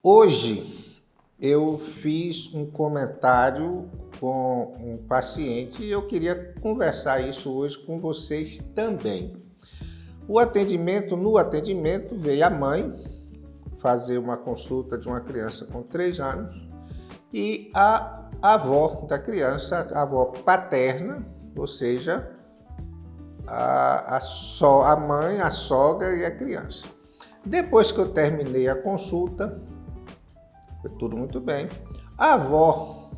Hoje eu fiz um comentário com um paciente e eu queria conversar isso hoje com vocês também. No atendimento veio a mãe fazer uma consulta de uma criança com 3 anos e a avó da criança, a avó paterna, ou seja, a mãe, a sogra e a criança. Depois que eu terminei a consulta, foi tudo muito bem. A avó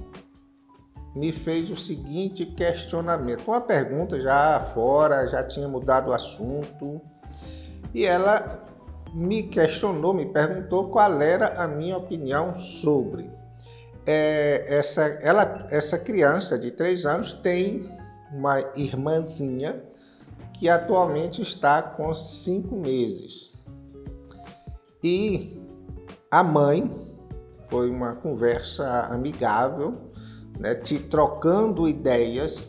me fez o seguinte questionamento, uma pergunta já fora, já tinha mudado o assunto, e ela me questionou, me perguntou qual era a minha opinião sobre. Essa criança de 3 anos tem uma irmãzinha que atualmente está com 5 meses. E a mãe, foi uma conversa amigável, né, trocando ideias,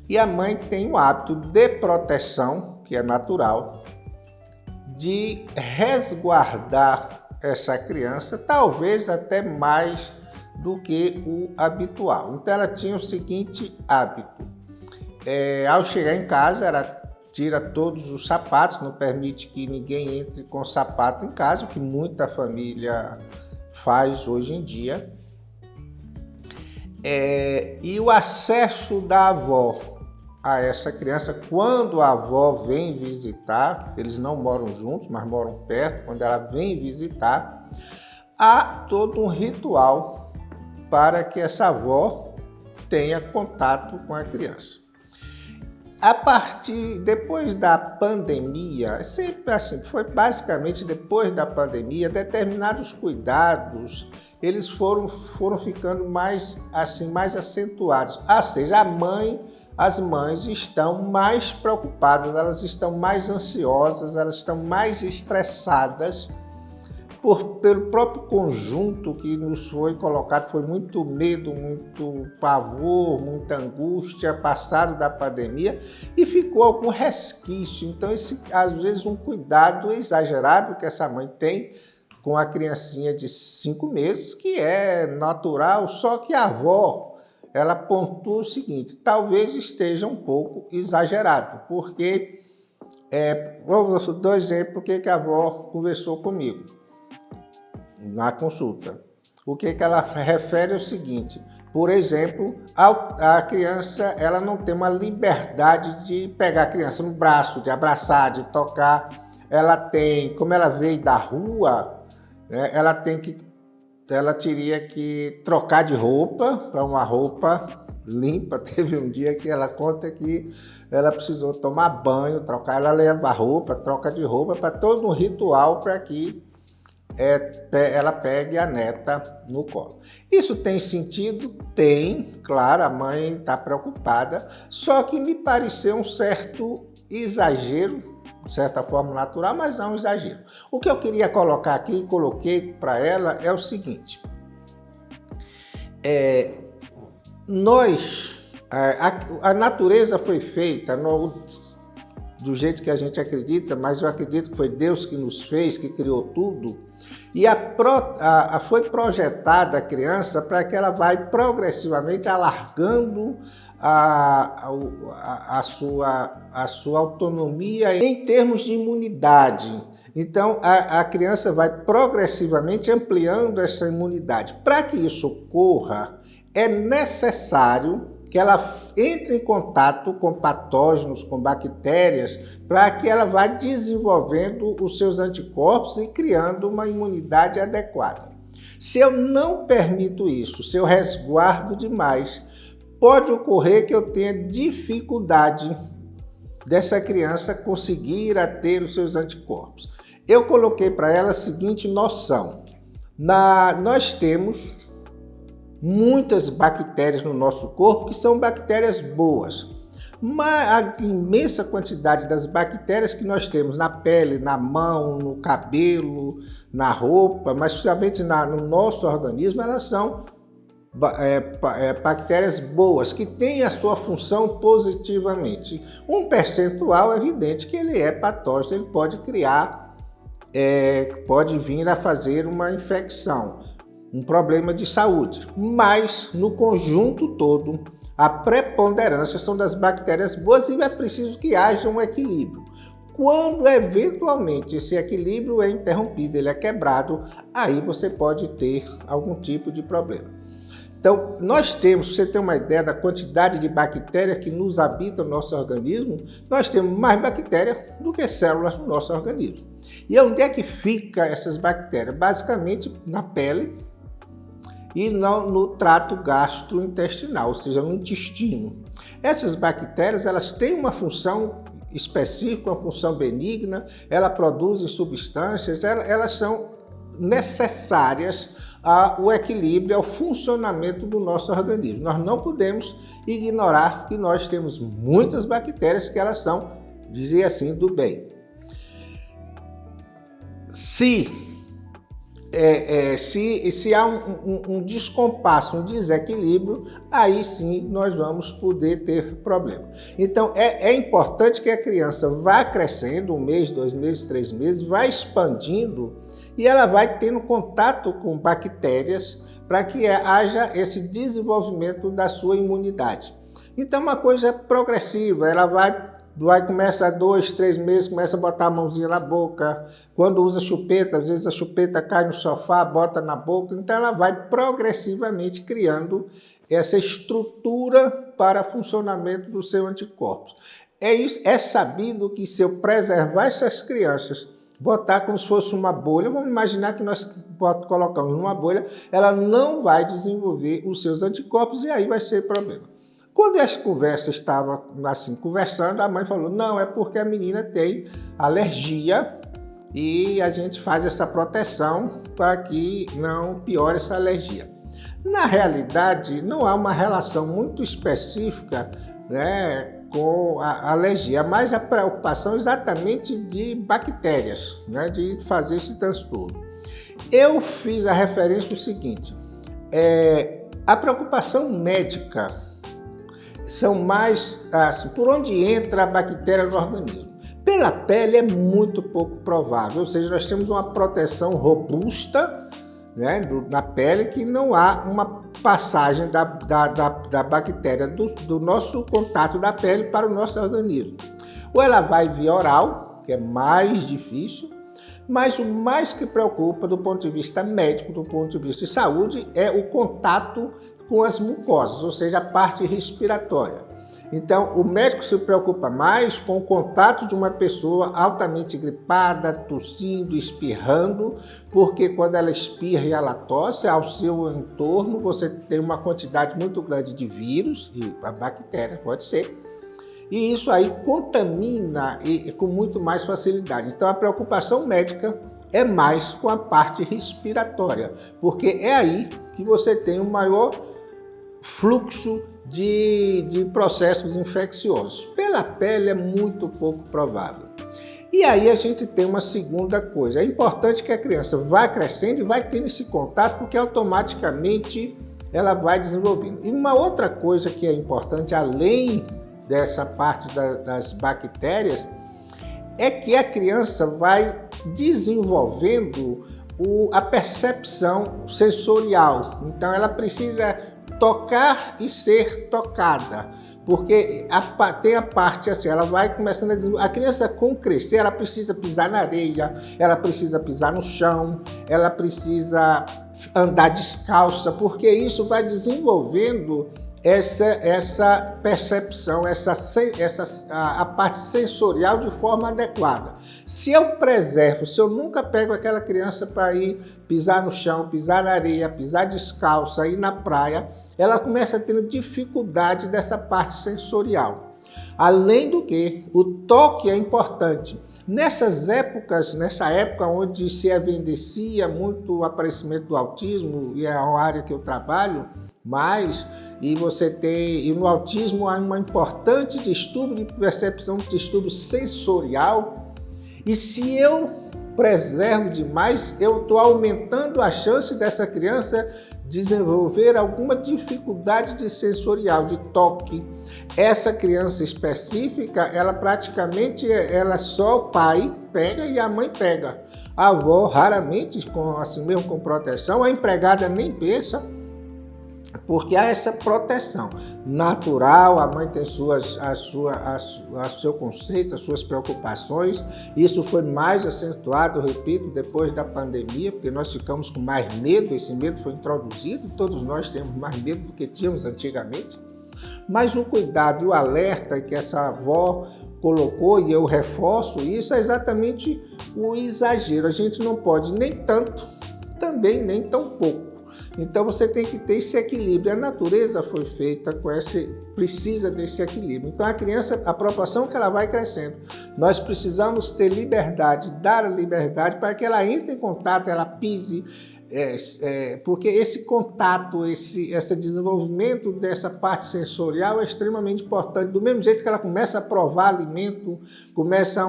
e a mãe tem o hábito de proteção, que é natural, de resguardar essa criança, talvez até mais do que o habitual. Então ela tinha o seguinte hábito, ao chegar em casa ela tira todos os sapatos, não permite que ninguém entre com sapato em casa, o que muita família faz hoje em dia. E o acesso da avó a essa criança, quando a avó vem visitar, eles não moram juntos, mas moram perto, quando ela vem visitar, há todo um ritual para que essa avó tenha contato com a criança. Depois da pandemia, sempre assim, foi basicamente depois da pandemia, determinados cuidados, eles foram ficando mais acentuados. Ou seja, as mães estão mais preocupadas, elas estão mais ansiosas, elas estão mais estressadas pelo próprio conjunto que nos foi colocado. Foi muito medo, muito pavor, muita angústia passado da pandemia e ficou algum resquício. Então, às vezes, um cuidado exagerado que essa mãe tem com a criancinha de 5 meses, que é natural, só que a avó, ela pontua o seguinte, talvez esteja um pouco exagerado, porque, vou dar um exemplo, o que a avó conversou comigo na consulta. O que ela refere é o seguinte, por exemplo, a criança, ela não tem uma liberdade de pegar a criança no braço, de abraçar, de tocar. Ela tem, como ela veio da rua, né, ela teria que trocar de roupa para uma roupa limpa. Teve um dia que ela conta que ela precisou tomar banho, trocar, ela leva a roupa, troca de roupa, para todo um ritual para que ela pegue a neta no colo. Isso tem sentido? Tem, claro, a mãe está preocupada, só que me pareceu um certo exagero, de certa forma natural, mas não um exagero. O que eu queria colocar aqui, e coloquei para ela, é o seguinte, a natureza foi feita do jeito que a gente acredita, mas eu acredito que foi Deus que nos fez, que criou tudo, e foi projetada a criança para que ela vai progressivamente alargando a sua autonomia em termos de imunidade. Então, a criança vai progressivamente ampliando essa imunidade. Para que isso ocorra, é necessário que ela entre em contato com patógenos, com bactérias, para que ela vá desenvolvendo os seus anticorpos e criando uma imunidade adequada. Se eu não permito isso, se eu resguardo demais, pode ocorrer que eu tenha dificuldade dessa criança conseguir ter os seus anticorpos. Eu coloquei para ela a seguinte noção. Nós temos muitas bactérias no nosso corpo que são bactérias boas, mas a imensa quantidade das bactérias que nós temos na pele, na mão, no cabelo, na roupa, mas principalmente no nosso organismo, elas são bactérias boas, que têm a sua função positivamente. Um percentual é evidente que ele é patógeno, ele pode criar pode vir a fazer uma infecção, um problema de saúde. Mas, no conjunto todo, a preponderância são das bactérias boas e é preciso que haja um equilíbrio. Quando, eventualmente, esse equilíbrio é interrompido, ele é quebrado, aí você pode ter algum tipo de problema. Então, nós temos, para você ter uma ideia da quantidade de bactérias que nos habitam no nosso organismo, nós temos mais bactérias do que células no nosso organismo. E onde é que ficam essas bactérias? Basicamente na pele e no trato gastrointestinal, ou seja, no intestino. Essas bactérias, elas têm uma função específica, uma função benigna, elas produzem substâncias, elas são necessárias ao equilíbrio, ao funcionamento do nosso organismo. Nós não podemos ignorar que nós temos muitas bactérias que elas são, dizer assim, do bem. Se há um descompasso, um desequilíbrio, aí sim nós vamos poder ter problema. Então é importante que a criança vá crescendo, 1 mês, 2 meses, 3 meses, vá expandindo e ela vai tendo contato com bactérias para que haja esse desenvolvimento da sua imunidade. Então uma coisa progressiva, ela começa 2, 3 meses, começa a botar a mãozinha na boca. Quando usa chupeta, às vezes a chupeta cai no sofá, bota na boca. Então ela vai progressivamente criando essa estrutura para funcionamento do seu anticorpo. É sabido que se eu preservar essas crianças, botar como se fosse uma bolha, vamos imaginar que nós colocamos numa bolha, ela não vai desenvolver os seus anticorpos e aí vai ser problema. Quando essa conversa estava assim conversando, a mãe falou, não, é porque a menina tem alergia e a gente faz essa proteção para que não piore essa alergia. Na realidade, não há uma relação muito específica, né, com a alergia, mas a preocupação exatamente de bactérias, né, de fazer esse transtorno. Eu fiz a referência o seguinte, a preocupação médica são mais assim, por onde entra a bactéria no organismo. Pela pele é muito pouco provável, ou seja, nós temos uma proteção robusta, né, na pele, que não há uma passagem da bactéria do nosso contato da pele para o nosso organismo. Ou ela vai via oral, que é mais difícil, mas o mais que preocupa do ponto de vista médico, do ponto de vista de saúde, é o contato com as mucosas, ou seja, a parte respiratória. Então, o médico se preocupa mais com o contato de uma pessoa altamente gripada, tossindo, espirrando, porque quando ela espirra e ela tosse, ao seu entorno você tem uma quantidade muito grande de vírus, e a bactéria pode ser, e isso aí contamina com muito mais facilidade. Então, a preocupação médica é mais com a parte respiratória, porque é aí que você tem o maior fluxo de processos infecciosos. Pela pele é muito pouco provável. E aí a gente tem uma segunda coisa. É importante que a criança vá crescendo e vai tendo esse contato, porque automaticamente ela vai desenvolvendo. E uma outra coisa que é importante, além dessa parte das bactérias, é que a criança vai desenvolvendo a percepção sensorial. Então ela precisa tocar e ser tocada, porque tem a parte assim, ela vai começando a desenvolver. A criança, com crescer, ela precisa pisar na areia, ela precisa pisar no chão, ela precisa andar descalça, porque isso vai desenvolvendo essa percepção, a parte sensorial de forma adequada. Se eu preservo, se eu nunca pego aquela criança para ir pisar no chão, pisar na areia, pisar descalça, ir na praia, ela começa a ter dificuldade dessa parte sensorial. Além do que, o toque é importante. Nessa época onde se evidencia muito o aparecimento do autismo, e é a área que eu trabalho, e no autismo há um importante distúrbio de percepção, distúrbio sensorial, e se eu preservo demais, eu estou aumentando a chance dessa criança desenvolver alguma dificuldade de sensorial, de toque. Essa criança específica, ela praticamente, ela só o pai pega e a mãe pega. A avó, raramente, assim mesmo com proteção, a empregada nem pensa, porque há essa proteção natural, a mãe tem seu conceito, as suas preocupações. Isso foi mais acentuado, repito, depois da pandemia, porque nós ficamos com mais medo, esse medo foi introduzido, todos nós temos mais medo do que tínhamos antigamente. Mas o cuidado e o alerta que essa avó colocou, e eu reforço isso, é exatamente o exagero. A gente não pode nem tanto, também nem tão pouco. Então você tem que ter esse equilíbrio. A natureza foi feita com precisa desse equilíbrio. Então a criança, a proporção que ela vai crescendo, nós precisamos ter liberdade, dar a liberdade para que ela entre em contato, ela pise, porque esse contato, esse desenvolvimento dessa parte sensorial é extremamente importante. Do mesmo jeito que ela começa a provar alimento, começa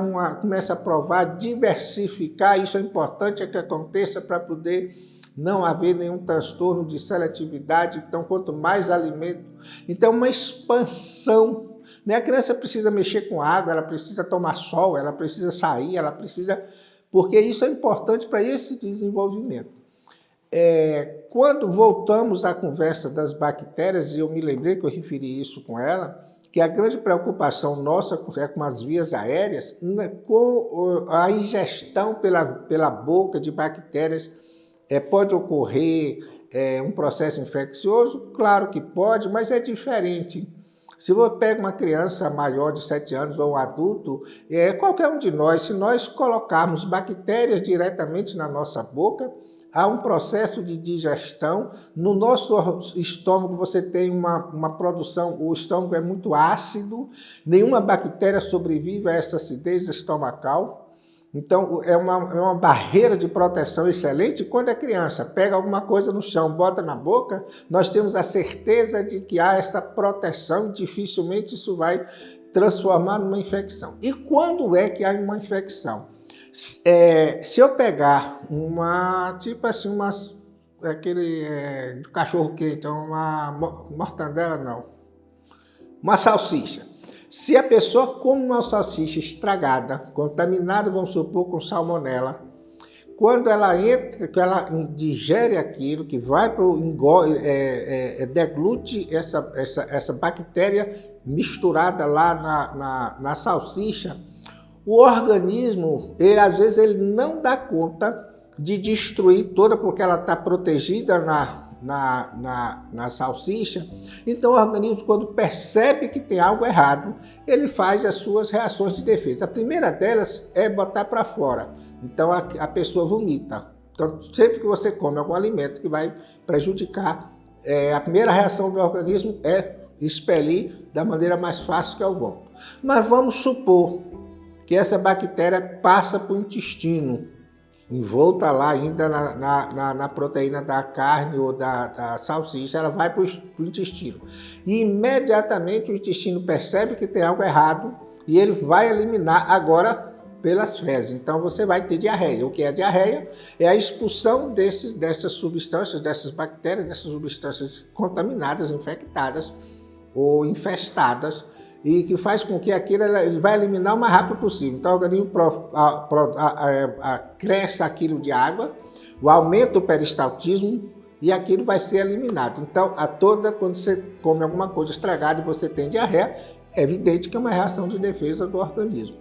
a provar, diversificar, isso é importante que aconteça para poder não haver nenhum transtorno de seletividade. Então, quanto mais alimento, então uma expansão, né? A criança precisa mexer com água, ela precisa tomar sol, ela precisa sair, ela precisa, porque isso é importante para esse desenvolvimento. Quando voltamos à conversa das bactérias, e eu me lembrei que eu referi isso com ela, que a grande preocupação nossa é com as vias aéreas, com a ingestão pela boca de bactérias. Pode ocorrer um processo infeccioso? Claro que pode, mas é diferente. Se você pega uma criança maior de 7 anos ou um adulto, qualquer um de nós, se nós colocarmos bactérias diretamente na nossa boca, há um processo de digestão. No nosso estômago você tem uma produção, o estômago é muito ácido, nenhuma bactéria sobrevive a essa acidez estomacal. Então, é uma barreira de proteção excelente. Quando a criança pega alguma coisa no chão, bota na boca, nós temos a certeza de que há essa proteção, dificilmente isso vai transformar numa infecção. E quando é que há uma infecção? Se eu pegar aquele cachorro quente, uma mortandela, não, uma salsicha. Se a pessoa come uma salsicha estragada, contaminada, vamos supor, com salmonela, quando ela entra, que ela digere aquilo, que vai para o engole, deglute essa bactéria misturada lá na salsicha, o organismo, às vezes, ele não dá conta de destruir toda, porque ela está protegida na salsicha. Então o organismo, quando percebe que tem algo errado, ele faz as suas reações de defesa. A primeira delas é botar para fora. Então a pessoa vomita. Então sempre que você come algum alimento que vai prejudicar, a primeira reação do organismo é expelir da maneira mais fácil, que é o vômito. Mas vamos supor que essa bactéria passa para o intestino, envolta lá ainda na proteína da carne ou da salsicha, ela vai para o intestino. E imediatamente o intestino percebe que tem algo errado e ele vai eliminar agora pelas fezes. Então você vai ter diarreia. O que é diarreia? É a expulsão dessas substâncias, dessas bactérias, dessas substâncias contaminadas, infectadas ou infestadas, e que faz com que aquilo ele vai eliminar o mais rápido possível. Então o organismo cresce aquilo de água, o aumento do peristaltismo, e aquilo vai ser eliminado. Então, quando você come alguma coisa estragada e você tem diarreia, é evidente que é uma reação de defesa do organismo.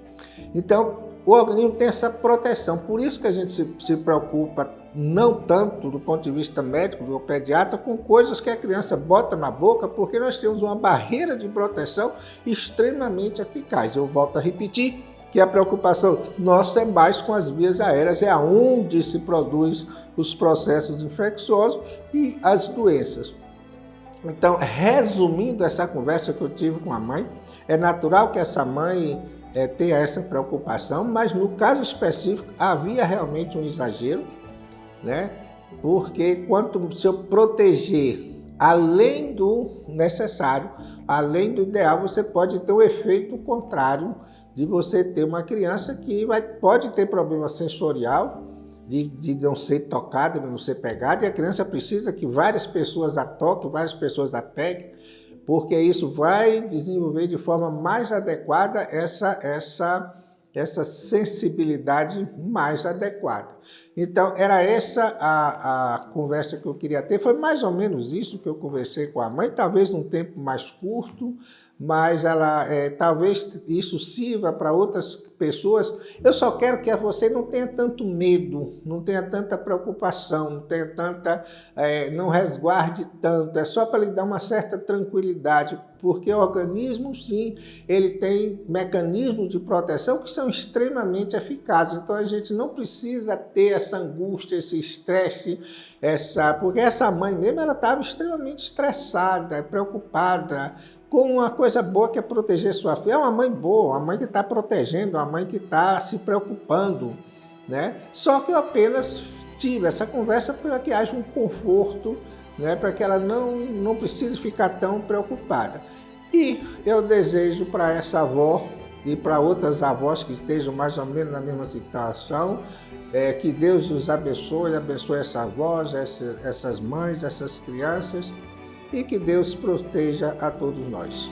Então, o organismo tem essa proteção. Por isso que a gente se preocupa não tanto do ponto de vista médico, do pediatra, com coisas que a criança bota na boca, porque nós temos uma barreira de proteção extremamente eficaz. Eu volto a repetir que a preocupação nossa é mais com as vias aéreas, é onde se produz os processos infecciosos e as doenças. Então, resumindo essa conversa que eu tive com a mãe, é natural que essa mãe tenha essa preocupação, mas no caso específico havia realmente um exagero, né? Porque se eu proteger além do necessário, além do ideal, você pode ter o efeito contrário de você ter uma criança que pode ter problema sensorial, de não ser tocada, de não ser pegada, e a criança precisa que várias pessoas a toquem, várias pessoas a peguem, porque isso vai desenvolver de forma mais adequada essa sensibilidade mais adequada. Então, era essa a conversa que eu queria ter. Foi mais ou menos isso que eu conversei com a mãe, talvez num tempo mais curto, mas talvez isso sirva para outras pessoas. Eu só quero que você não tenha tanto medo, não tenha tanta preocupação, não resguarde tanto. É só para lhe dar uma certa tranquilidade, porque o organismo, sim, ele tem mecanismos de proteção que são extremamente eficazes. Então, a gente não precisa ter essa angústia, esse estresse, porque essa mãe mesmo, ela estava extremamente estressada, preocupada, com uma coisa boa que é proteger sua filha. É uma mãe boa, uma mãe que está protegendo, uma mãe que está se preocupando, né? Só que eu apenas tive essa conversa para que haja um conforto, né? Para que ela não precise ficar tão preocupada. E eu desejo para essa avó e para outras avós que estejam mais ou menos na mesma situação, que Deus os abençoe essas avós, essas mães, essas crianças, e que Deus proteja a todos nós.